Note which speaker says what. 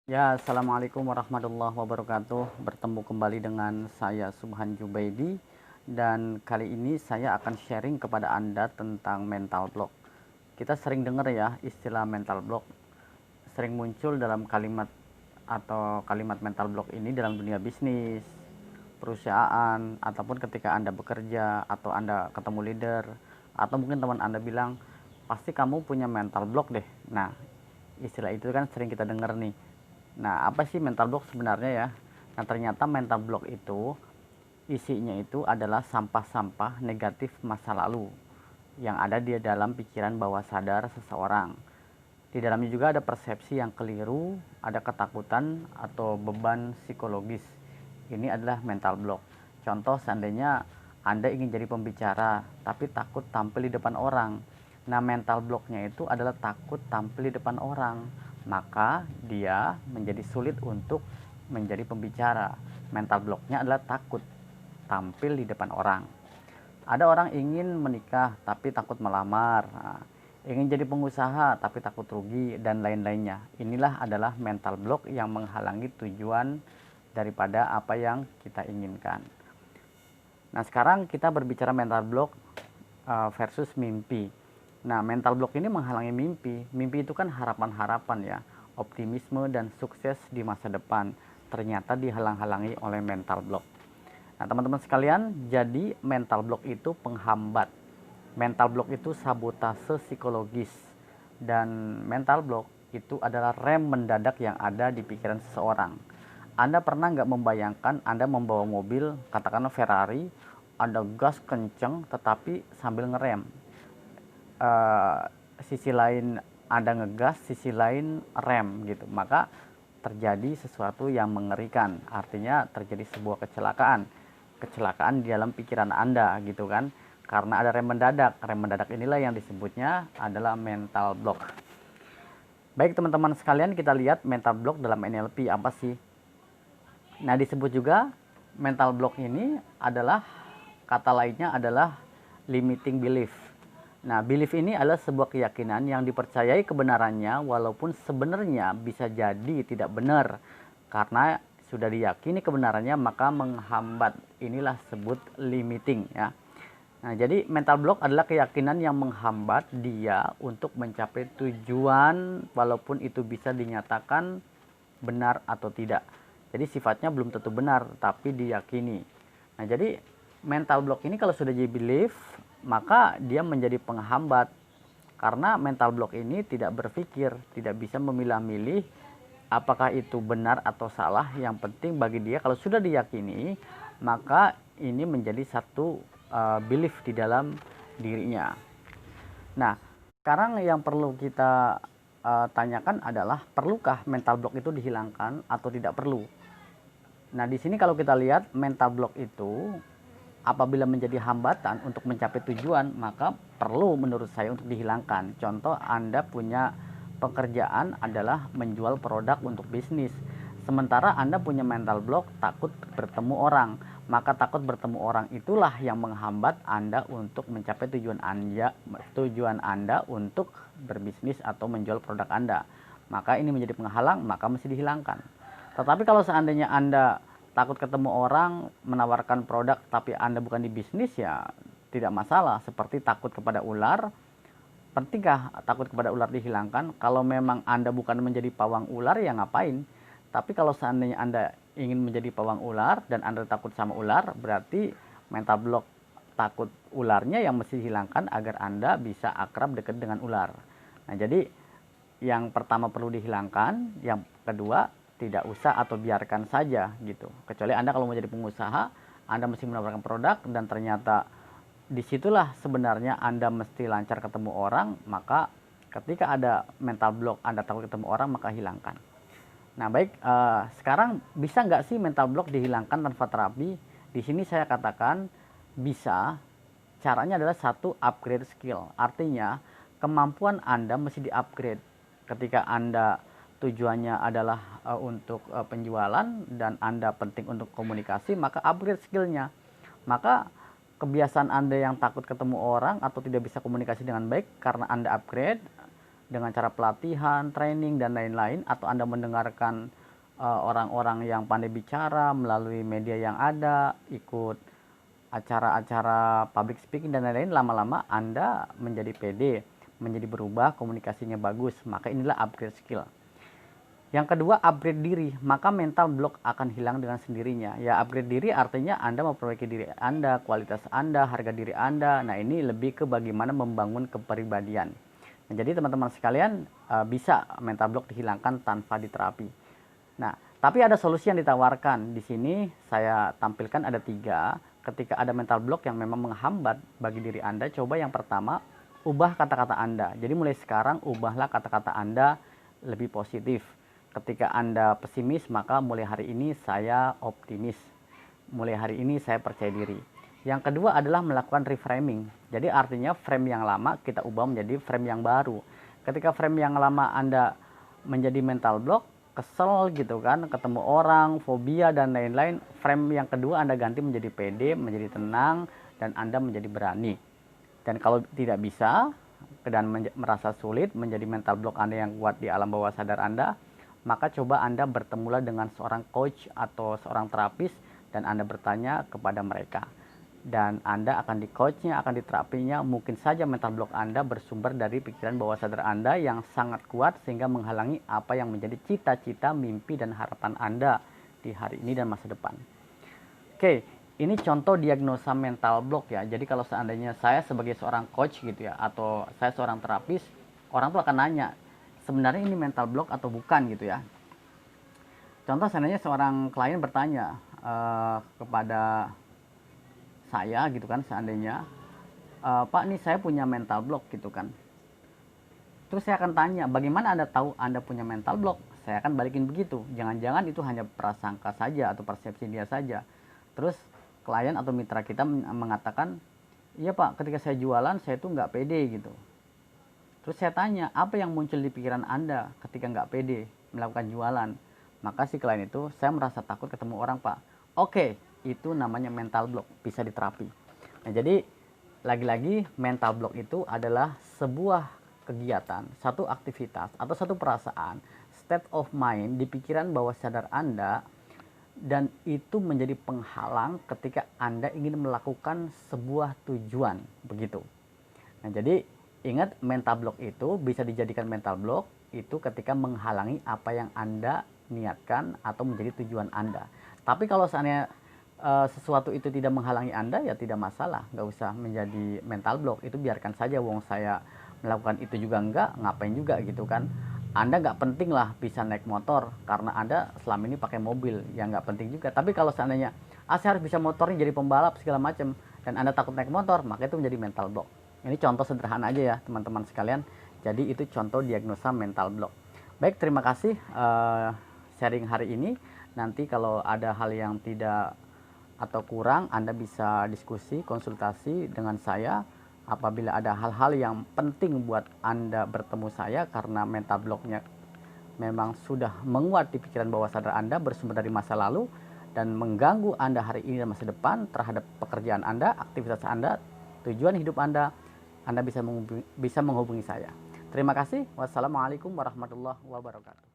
Speaker 1: Ya, assalamualaikum warahmatullahi wabarakatuh. Bertemu kembali dengan saya Subhan Jubaidi, dan kali ini saya akan sharing kepada Anda tentang mental block. Kita sering dengar ya istilah mental block, sering muncul dalam kalimat atau kalimat mental block ini dalam dunia bisnis, perusahaan, ataupun ketika Anda bekerja atau Anda ketemu leader, atau mungkin teman Anda bilang, pasti kamu punya mental block deh. Nah, istilah itu kan sering kita dengar nih. Nah, apa sih mental block sebenarnya ya? Nah, ternyata mental block itu isinya itu adalah sampah-sampah negatif masa lalu yang ada di dalam pikiran bawah sadar seseorang. Di dalamnya juga ada persepsi yang keliru, ada ketakutan atau beban psikologis. Ini adalah mental block. Contoh, seandainya Anda ingin jadi pembicara tapi takut tampil di depan orang. Nah, mental blocknya itu adalah takut tampil di depan orang. Maka dia menjadi sulit untuk menjadi pembicara. Mental blocknya adalah takut tampil di depan orang. Ada orang ingin menikah tapi takut melamar. Nah, ingin jadi pengusaha tapi takut rugi dan lain-lainnya. Inilah adalah mental block yang menghalangi tujuan daripada apa yang kita inginkan. Nah, sekarang kita berbicara mental block versus mimpi. Nah, mental block ini menghalangi mimpi. Mimpi itu kan harapan-harapan ya, optimisme dan sukses di masa depan. Ternyata dihalang-halangi oleh mental block. Nah, teman-teman sekalian, jadi mental block itu penghambat. Mental block itu sabotase psikologis. Dan mental block itu adalah rem mendadak yang ada di pikiran seseorang. Anda pernah nggak membayangkan Anda membawa mobil, katakanlah Ferrari, Anda gas kenceng tetapi sambil ngerem. Eh, Sisi lain Anda ngegas, sisi lain rem gitu. Maka terjadi sesuatu yang mengerikan. Artinya terjadi sebuah kecelakaan. Kecelakaan di dalam pikiran Anda gitu kan. Karena ada rem mendadak. Rem mendadak inilah yang disebutnya adalah mental block. Baik teman-teman sekalian, kita lihat mental block dalam NLP apa sih? Nah, disebut juga mental block ini adalah, kata lainnya adalah limiting belief. Nah, belief ini adalah sebuah keyakinan yang dipercayai kebenarannya walaupun sebenarnya bisa jadi tidak benar. Karena sudah diyakini kebenarannya maka menghambat. Inilah sebut limiting ya. Nah, jadi mental block adalah keyakinan yang menghambat dia untuk mencapai tujuan walaupun itu bisa dinyatakan benar atau tidak. Jadi sifatnya belum tentu benar tapi diyakini. Nah, jadi mental block ini kalau sudah jadi belief, maka dia menjadi penghambat. Karena mental block ini tidak berpikir, tidak bisa memilah-milih apakah itu benar atau salah. Yang penting bagi dia kalau sudah diyakini, maka ini menjadi satu belief di dalam dirinya. Nah, sekarang yang perlu kita tanyakan adalah, perlukah mental block itu dihilangkan atau tidak perlu? Nah, di sini kalau kita lihat mental block itu apabila menjadi hambatan untuk mencapai tujuan, maka perlu menurut saya untuk dihilangkan. Contoh, Anda punya pekerjaan adalah menjual produk untuk bisnis. Sementara Anda punya mental block takut bertemu orang. Maka takut bertemu orang itulah yang menghambat Anda untuk mencapai tujuan Anda untuk berbisnis atau menjual produk Anda. Maka ini menjadi penghalang, maka mesti dihilangkan. Tetapi kalau seandainya Anda takut ketemu orang menawarkan produk tapi Anda bukan di bisnis, ya tidak masalah. Seperti takut kepada ular, pentingkah takut kepada ular dihilangkan? Kalau memang Anda bukan menjadi pawang ular, ya ngapain? Tapi kalau seandainya Anda ingin menjadi pawang ular dan Anda takut sama ular, berarti mental block takut ularnya yang mesti dihilangkan agar Anda bisa akrab dekat dengan ular. Nah, jadi yang pertama perlu dihilangkan, yang kedua tidak usah atau biarkan saja gitu. Kecuali Anda kalau mau jadi pengusaha, Anda mesti menawarkan produk dan ternyata disitulah sebenarnya Anda mesti lancar ketemu orang, maka ketika ada mental block Anda takut ketemu orang, maka hilangkan. Nah, baik, sekarang bisa nggak sih mental block dihilangkan tanpa terapi? Di sini saya katakan bisa. Caranya adalah satu, upgrade skill. Artinya kemampuan Anda mesti di-upgrade. Ketika Anda tujuannya adalah untuk penjualan dan Anda penting untuk komunikasi, maka upgrade skillnya. Maka kebiasaan Anda yang takut ketemu orang atau tidak bisa komunikasi dengan baik, karena Anda upgrade, dengan cara pelatihan, training, dan lain-lain, atau Anda mendengarkan orang-orang yang pandai bicara melalui media yang ada, ikut acara-acara public speaking dan lain-lain, lama-lama Anda menjadi pede, menjadi berubah, komunikasinya bagus, maka inilah upgrade skill. Yang kedua, upgrade diri, maka mental block akan hilang dengan sendirinya. Ya, upgrade diri artinya Anda memperbaiki diri Anda, kualitas Anda, harga diri Anda. Nah, ini lebih ke bagaimana membangun kepribadian. Nah, jadi teman-teman sekalian, bisa mental block dihilangkan tanpa diterapi. Nah, tapi ada solusi yang ditawarkan. Di sini saya tampilkan ada 3. Ketika ada mental block yang memang menghambat bagi diri Anda, coba yang pertama, ubah kata-kata Anda. Jadi mulai sekarang, ubahlah kata-kata Anda lebih positif. Ketika Anda pesimis, maka mulai hari ini saya optimis. Mulai hari ini saya percaya diri. Yang kedua adalah melakukan reframing. Jadi artinya frame yang lama kita ubah menjadi frame yang baru. Ketika frame yang lama Anda menjadi mental block, kesel gitu kan, ketemu orang, fobia dan lain-lain, frame yang kedua Anda ganti menjadi pede, menjadi tenang, dan Anda menjadi berani. Dan kalau tidak bisa dan merasa sulit menjadi mental block Anda yang kuat di alam bawah sadar Anda, maka coba Anda bertemulah dengan seorang coach atau seorang terapis dan Anda bertanya kepada mereka. Dan Anda akan di coachnya, akan diterapinya. Mungkin saja mental block Anda bersumber dari pikiran bawah sadar Anda yang sangat kuat sehingga menghalangi apa yang menjadi cita-cita, mimpi, dan harapan Anda di hari ini dan masa depan. Oke, ini contoh diagnosa mental block ya. Jadi kalau seandainya saya sebagai seorang coach gitu ya, atau saya seorang terapis, orang tuh akan nanya, sebenarnya ini mental block atau bukan gitu ya. Contoh seandainya seorang klien bertanya kepada saya gitu kan, seandainya Pak, nih saya punya mental block gitu kan. Terus saya akan tanya, bagaimana Anda tahu Anda punya mental block? Saya akan balikin begitu, jangan-jangan itu hanya prasangka saja atau persepsi dia saja. Terus klien atau mitra kita mengatakan, iya Pak, ketika saya jualan saya tuh nggak pede gitu. Terus saya tanya, apa yang muncul di pikiran Anda ketika nggak pede melakukan jualan? Maka si klien itu, saya merasa takut ketemu orang Pak. Oke, itu namanya mental block, bisa diterapi. Nah, jadi lagi-lagi mental block itu adalah sebuah kegiatan, satu aktivitas atau satu perasaan, state of mind di pikiran bawah sadar Anda, dan itu menjadi penghalang ketika Anda ingin melakukan sebuah tujuan, begitu. Nah, jadi ingat, mental block itu bisa dijadikan mental block itu ketika menghalangi apa yang Anda niatkan atau menjadi tujuan Anda. Tapi kalau seandainya sesuatu itu tidak menghalangi Anda, ya tidak masalah, nggak usah menjadi mental block. Itu biarkan saja, wong saya melakukan itu juga enggak, ngapain juga gitu kan. Anda nggak penting lah bisa naik motor karena Anda selama ini pakai mobil, ya nggak penting juga. Tapi kalau seandainya saya harus bisa motornya jadi pembalap segala macam dan Anda takut naik motor, maka itu menjadi mental block. Ini contoh sederhana aja ya teman-teman sekalian. Jadi itu contoh diagnosa mental block. Baik, terima kasih sharing hari ini. Nanti kalau ada hal yang tidak atau kurang, Anda bisa diskusi, konsultasi dengan saya. Apabila ada hal-hal yang penting buat Anda bertemu saya karena mental blocknya memang sudah menguat di pikiran bawah sadar Anda, bersumber dari masa lalu dan mengganggu Anda hari ini dan masa depan terhadap pekerjaan Anda, aktivitas Anda, tujuan hidup Anda bisa menghubungi saya. Terima kasih. Wassalamualaikum warahmatullahi wabarakatuh.